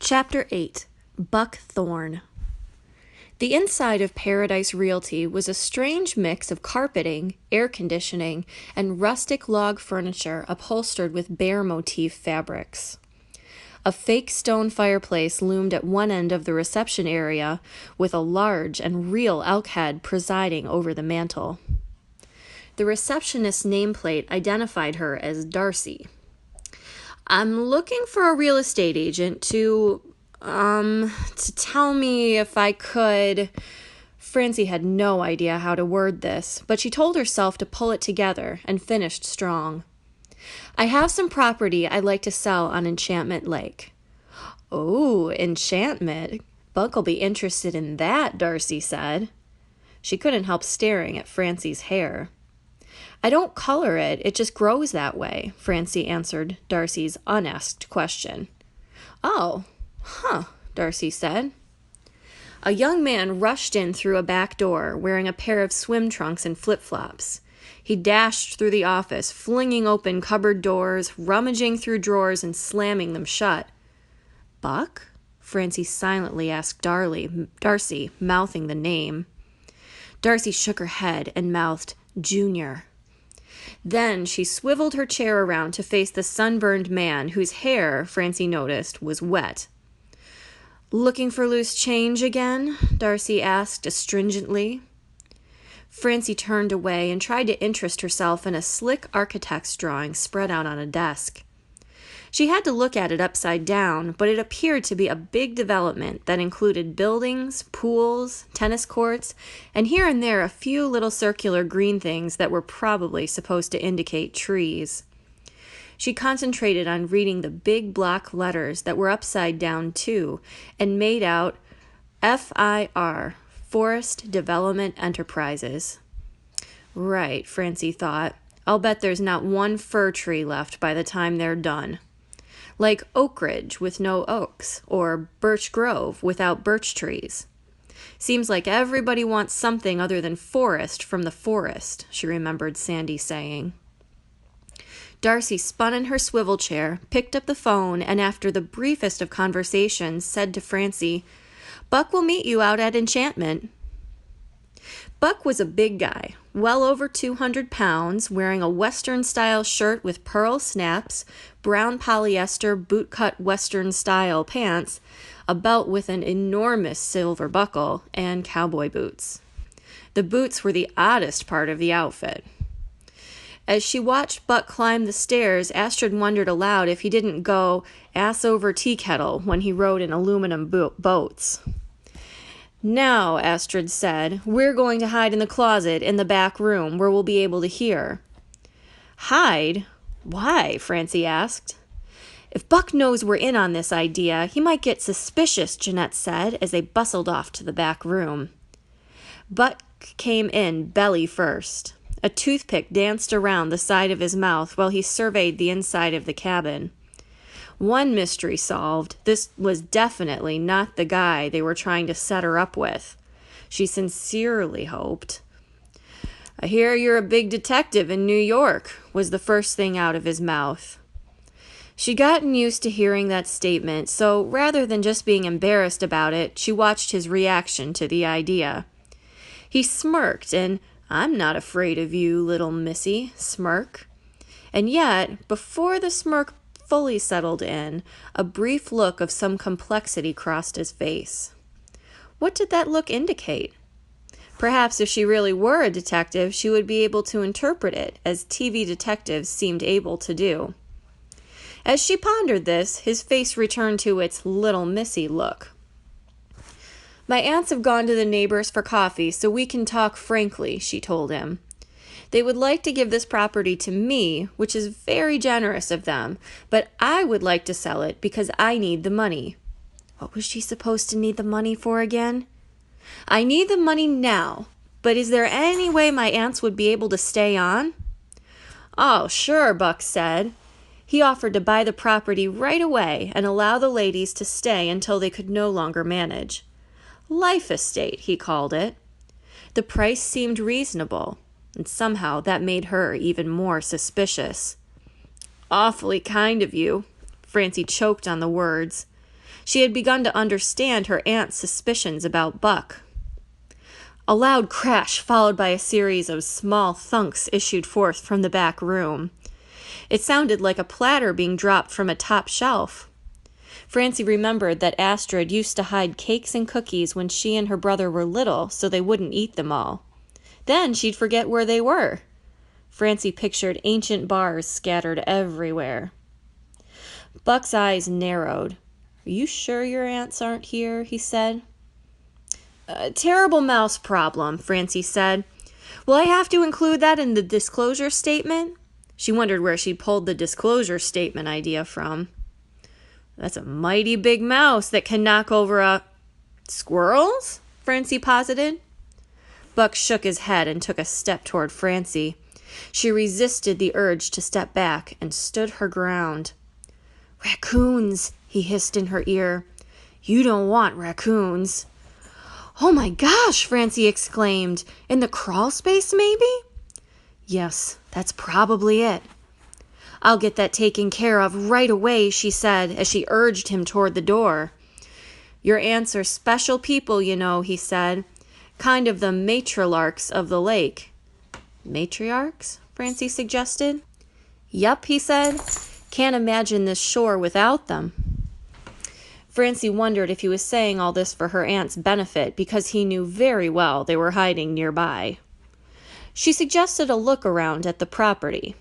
Chapter 8 Buck Thorne. The inside of Paradise Realty was a strange mix of carpeting, air conditioning, and rustic log furniture upholstered with bear motif fabrics. A fake stone fireplace loomed at one end of the reception area, with a large and real elk head presiding over the mantel. The receptionist's nameplate identified her as Darcy. "I'm looking for a real estate agent to tell me if I could..." Francie had no idea how to word this, but she told herself to pull it together and finished strong. "I have some property I'd like to sell on Enchantment Lake." "Oh, Enchantment. Buck'll be interested in that," Darcy said. She couldn't help staring at Francie's hair. "I don't color it, it just grows that way," Francie answered Darcy's unasked question. "Oh, Darcy said. A young man rushed in through a back door, wearing a pair of swim trunks and flip-flops. He dashed through the office, flinging open cupboard doors, rummaging through drawers, and slamming them shut. "Buck?" Francie silently asked Darcy, mouthing the name. Darcy shook her head and mouthed, "Junior." Then she swiveled her chair around to face the sunburned man, whose hair, Francie noticed, was wet. "Looking for loose change again?" Darcy asked astringently. Francie turned away and tried to interest herself in a slick architect's drawing spread out on a desk. She had to look at it upside down, but it appeared to be a big development that included buildings, pools, tennis courts, and here and there a few little circular green things that were probably supposed to indicate trees. She concentrated on reading the big block letters that were upside down too, and made out FIR, Forest Development Enterprises. Right, Francie thought. I'll bet there's not one fir tree left by the time they're done. Like Oak Ridge with no oaks, or Birch Grove without birch trees. Seems like everybody wants something other than forest from the forest, she remembered Sandy saying. Darcy spun in her swivel chair, picked up the phone, and after the briefest of conversations, said to Francie, "Buck will meet you out at Enchantment." Buck was a big guy, well over 200 pounds, wearing a Western-style shirt with pearl snaps, brown polyester boot-cut Western-style pants, a belt with an enormous silver buckle, and cowboy boots. The boots were the oddest part of the outfit. As she watched Buck climb the stairs, Astrid wondered aloud if he didn't go ass over tea kettle when he rode in aluminum boats. "Now," Astrid said, "we're going to hide in the closet in the back room where we'll be able to hear." "Hide? Why?" Francie asked. "If Buck knows we're in on this idea, he might get suspicious," Jeanette said as they bustled off to the back room. Buck came in belly first. A toothpick danced around the side of his mouth while he surveyed the inside of the cabin. One mystery solved, this was definitely not the guy they were trying to set her up with. She sincerely hoped. "I hear you're a big detective in New York," was the first thing out of his mouth. She'd gotten used to hearing that statement, so rather than just being embarrassed about it, she watched his reaction to the idea. He smirked and "I'm not afraid of you, little missy," smirk. And yet, before the smirk fully settled in, a brief look of some complexity crossed his face. What did that look indicate? Perhaps if she really were a detective, she would be able to interpret it, as TV detectives seemed able to do. As she pondered this, his face returned to its little missy look. "My aunts have gone to the neighbors for coffee, so we can talk frankly," she told him. "They would like to give this property to me, which is very generous of them, but I would like to sell it because I need the money." What was she supposed to need the money for again? "I need the money now, but is there any way my aunts would be able to stay on?" "Oh, sure," Buck said. He offered to buy the property right away and allow the ladies to stay until they could no longer manage. Life estate, he called it. The price seemed reasonable, and somehow that made her even more suspicious. "Awfully kind of you." Francie choked on the words. She had begun to understand her aunt's suspicions about Buck. A loud crash, followed by a series of small thunks, issued forth from the back room. It sounded like a platter being dropped from a top shelf. Francie remembered that Astrid used to hide cakes and cookies when she and her brother were little so they wouldn't eat them all. Then she'd forget where they were. Francie pictured ancient bars scattered everywhere. Buck's eyes narrowed. "Are you sure your aunts aren't here?" he said. "A terrible mouse problem," Francie said. "Will I have to include that in the disclosure statement?" She wondered where she'd pulled the disclosure statement idea from. "That's a mighty big mouse that can knock over squirrels?" Francie posited. Buck shook his head and took a step toward Francie. She resisted the urge to step back and stood her ground. "Raccoons," he hissed in her ear. "You don't want raccoons." "Oh my gosh," Francie exclaimed. "In the crawl space, maybe?" "Yes, that's probably it." "I'll get that taken care of right away," she said as she urged him toward the door. "Your aunts are special people, you know," he said. "Kind of the matriarchs of the lake." "Matriarchs?" Francie suggested. "Yup," he said. "Can't imagine this shore without them." Francie wondered if he was saying all this for her aunt's benefit because he knew very well they were hiding nearby. She suggested a look around at the property.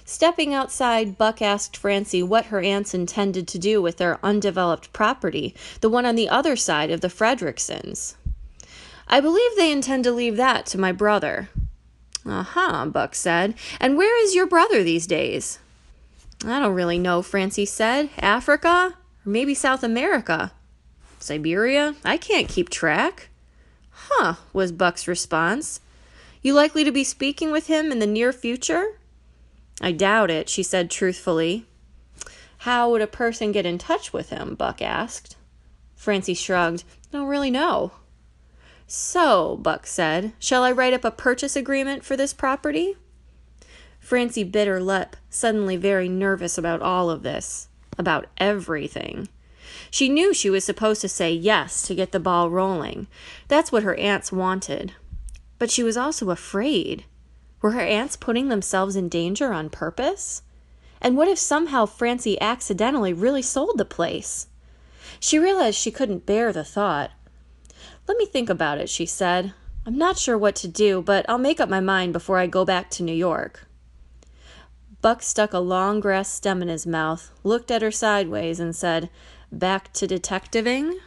Stepping outside, Buck asked Francie what her aunts intended to do with their undeveloped property, the one on the other side of the Fredericksons. "I believe they intend to leave that to my brother." "Uh-huh," Buck said. "And where is your brother these days?" "I don't really know," Francie said. "Africa? Or maybe South America. Siberia? I can't keep track." "Huh," was Buck's response. "You likely to be speaking with him in the near future?" "I doubt it," she said truthfully. "How would a person get in touch with him?" Buck asked. Francie shrugged. "I don't really know." "So," Buck said, "shall I write up a purchase agreement for this property?" Francie bit her lip, suddenly very nervous about all of this. About everything. She knew she was supposed to say yes to get the ball rolling. That's what her aunts wanted. But she was also afraid. Were her aunts putting themselves in danger on purpose? And what if somehow Francie accidentally really sold the place? She realized she couldn't bear the thought. "Let me think about it," she said. "I'm not sure what to do, but I'll make up my mind before I go back to New York." Buck stuck a long grass stem in his mouth, looked at her sideways, and said, "Back to detectiving?"